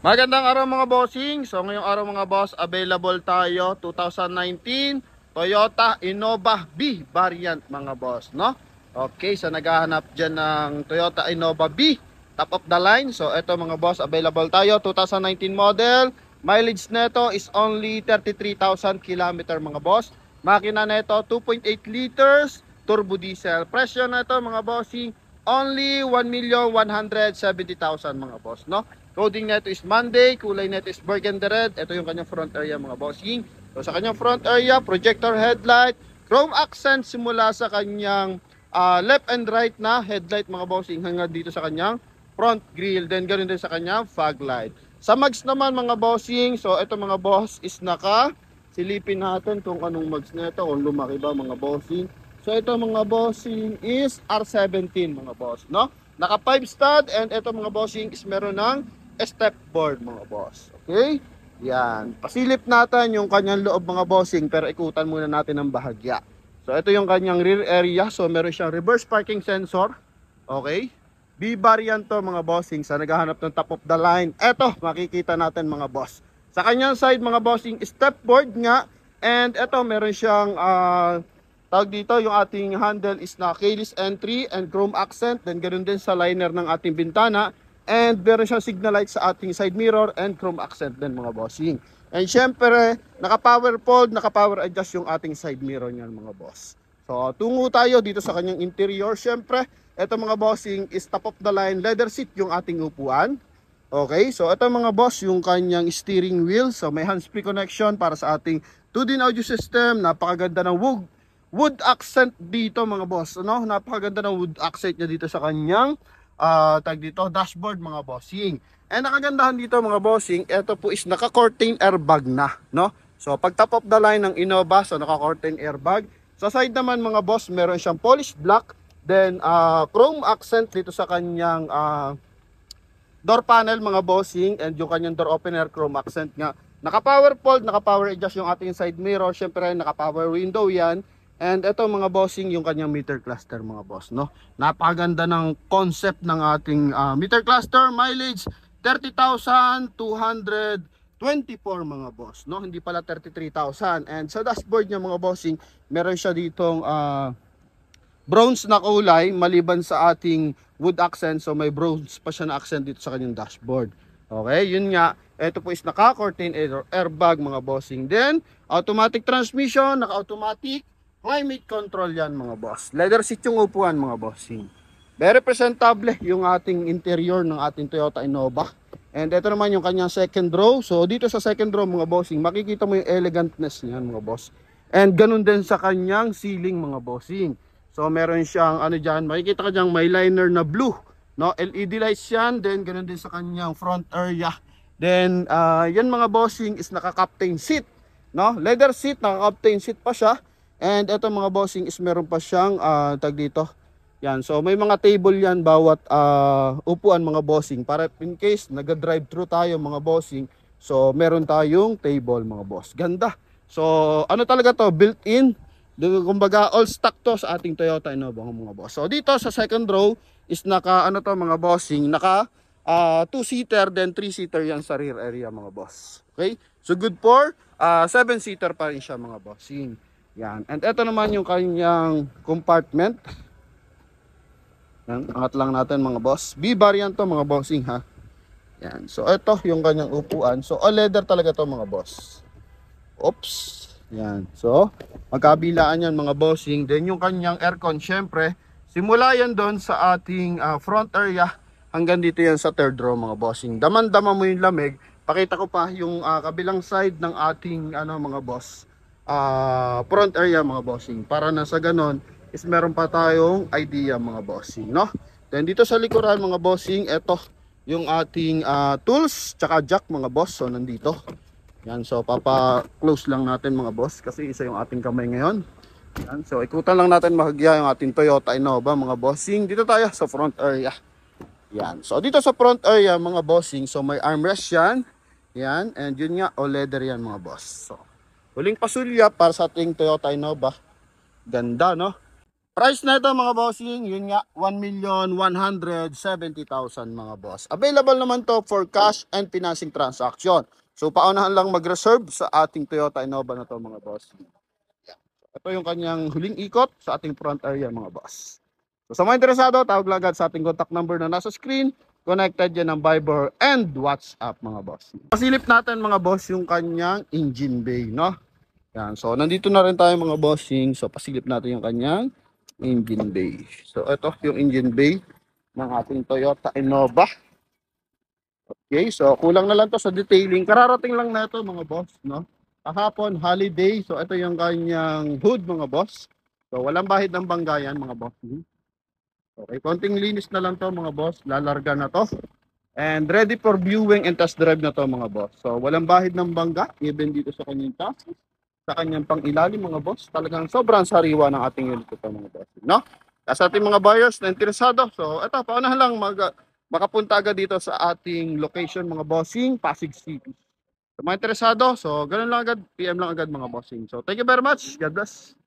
Magandang araw mga bossing. So ngayong araw mga boss, available tayo 2019 Toyota Innova B variant mga boss, no? Okay, so naghahanap dyan ng Toyota Innova B, top of the line. So ito mga boss, available tayo 2019 model. Mileage nito is only 33,000 km mga boss. Makina nito 2.8 liters, turbo diesel. Presyo nito mga bossing, only 1,170,000 mga boss, no? Coding nito is Monday, kulay nito is burgundy red. Ito yung kanyang front area mga bossing. So sa kanyang front area, projector headlight, chrome accent simula sa kanyang left and right na headlight mga bossing hanggang dito sa kanyang front grille. Then ganoon din sa kanyang fog light. Sa mags naman mga bossing, so ito mga boss is silipin natin kung anong mags nito, kung lumaki ba mga bossing. So ito mga bossing is R17 mga boss, no? Naka 5 stud, and ito mga bossing is meron ng step board mga boss. Okay? Yan. Pasilip natin yung kanyang loob mga bossing, pero ikutan muna natin ng bahagya. So ito yung kanyang rear area. So meron siyang reverse parking sensor. Okay? B variant to mga bossing, sa naghahanap ng top of the line. Ito, makikita natin mga boss. Sa kanyang side mga bossing, step board nga. And ito, meron siyang tawag dito, yung ating handle is na keyless entry and chrome accent. Then ganoon din sa liner ng ating bintana. And meron siyang signal light sa ating side mirror and chrome accent din mga bossing. And syempre, naka-power fold, naka-power adjust yung ating side mirror niyan mga boss. So, tungo tayo dito sa kanyang interior. Syempre, ito mga bossing is top of the line leather seat yung ating upuan. Okay, so ito mga boss yung kanyang steering wheel. So, may hands-free connection para sa ating 2-din audio system. Napakaganda ng wood accent dito mga boss, no? Napakaganda ng wood accent niya dito sa kanyang tag dito dashboard mga bossing. And nakagandahan dito mga bossing, ito po is naka-curtain airbag na, no? So pag top of the line ng Innova, so naka-curtain airbag. Sa side naman mga boss, meron siyang polished black, then chrome accent dito sa kanyang door panel mga bossing, and yung kanyang door opener chrome accent nga. Naka-power fold, naka-power adjust yung ating side mirror, syempre naka-power window yan. And ito mga bossing yung kanyang meter cluster mga boss, no? Napakaganda ng concept ng ating meter cluster. Mileage 30,224 mga boss, no? Hindi pala 33,000. And sa dashboard niya mga bossing, meron siya ditong bronze na kulay maliban sa ating wood accent. So may bronze pa siya na accent dito sa kanyang dashboard. Okay, yun nga. Ito po is naka-curtain airbag mga bossing. Then automatic transmission, naka-automatic climate control yan mga boss. Leather seat yung upuan mga bossing. Very presentable yung ating interior ng ating Toyota Innova. And ito naman yung kanyang second row. So dito sa second row mga bossing, makikita mo yung elegantness niyan mga boss. And ganun din sa kanyang ceiling mga bossing. So meron siyang ano dyan, makikita ka dyan may liner na blue, no? LED lights yan. Then ganun din sa kanyang front area. Then yan mga bossing is naka-captain seat, no? Leather seat, naka-captain seat pa siya. And ito mga bossing is meron pa siyang tag dito. Yan, so may mga table yan bawat upuan mga bossing. Para in case nag-drive through tayo mga bossing, so meron tayong table mga boss. Ganda. So ano talaga to, built-in. Kumbaga all stock to sa ating Toyota Innova mga boss. So dito sa second row is naka ano to mga bossing, naka 2-seater, then 3-seater yan sa rear area mga boss. Okay? So good for 7-seater pa rin siya mga bossing. Yan. And ito naman yung kanyang compartment. Yan. Angat lang natin mga boss. B variant to mga bossing ha. Yan. So ito yung kanyang upuan. So all leather talaga to mga boss. Oops. Yan. So magkabilaan yan mga bossing. Then yung kanyang aircon syempre. Simula yan doon sa ating front area. Hanggang dito yan sa third row mga bossing. Daman-dama mo yung lamig. Pakita ko pa yung kabilang side ng ating mga boss. Front area mga bossing, para na sa ganon is meron pa tayong idea mga bossing, no? Then dito sa likuran mga bossing, ito yung ating tools tsaka jack mga boss. So nandito yan, so papa-close lang natin mga boss kasi isa yung ating kamay ngayon. Yan, so ikutan lang natin mahagya yung ating Toyota Innova mga bossing. Dito tayo sa front area. Yan, so dito sa front area mga bossing, so may armrest yan. Yan, and yun nga, all leather yan mga boss. So huling pasulya para sa ating Toyota Innova. Ganda, no? Price na ito mga bossing, yun nga, 1,170,000 mga boss. Available naman to for cash and financing transaction. So paunahan lang mag-reserve sa ating Toyota Innova na to mga boss. Ito yung kanyang huling ikot sa ating front area mga boss. So sa mga interesado, tawag lang agad sa ating contact number na nasa screen. Connected yan ng Viber and WhatsApp mga boss. Pasilip natin mga boss yung kanyang engine bay, no? Yan. So nandito na rin tayo mga bossing. So pasilip natin yung kanyang engine bay. So ito yung engine bay ng ating Toyota Innova. Okay, so kulang na lang to sa detailing. Kararating lang na ito mga boss, no? Kahapon, holiday. So ito yung kanyang hood mga boss. So walang bahid ng banggayan mga boss. Okay, konting linis na lang to mga boss. Lalarga na to. And ready for viewing and test drive na to mga boss. So walang bahid ng bangga, even dito sa kanyang chassis, sa kanyang pang-ilalim mga boss. Talagang sobrang sariwa ng ating unit ito mga boss, no? Sa ating mga buyers na interesado, so ito, paunahan lang makapunta agad dito sa ating location mga bossing, Pasig City. Sa mga interesado, so ganun lang agad, PM lang agad mga bossing. So thank you very much. God bless.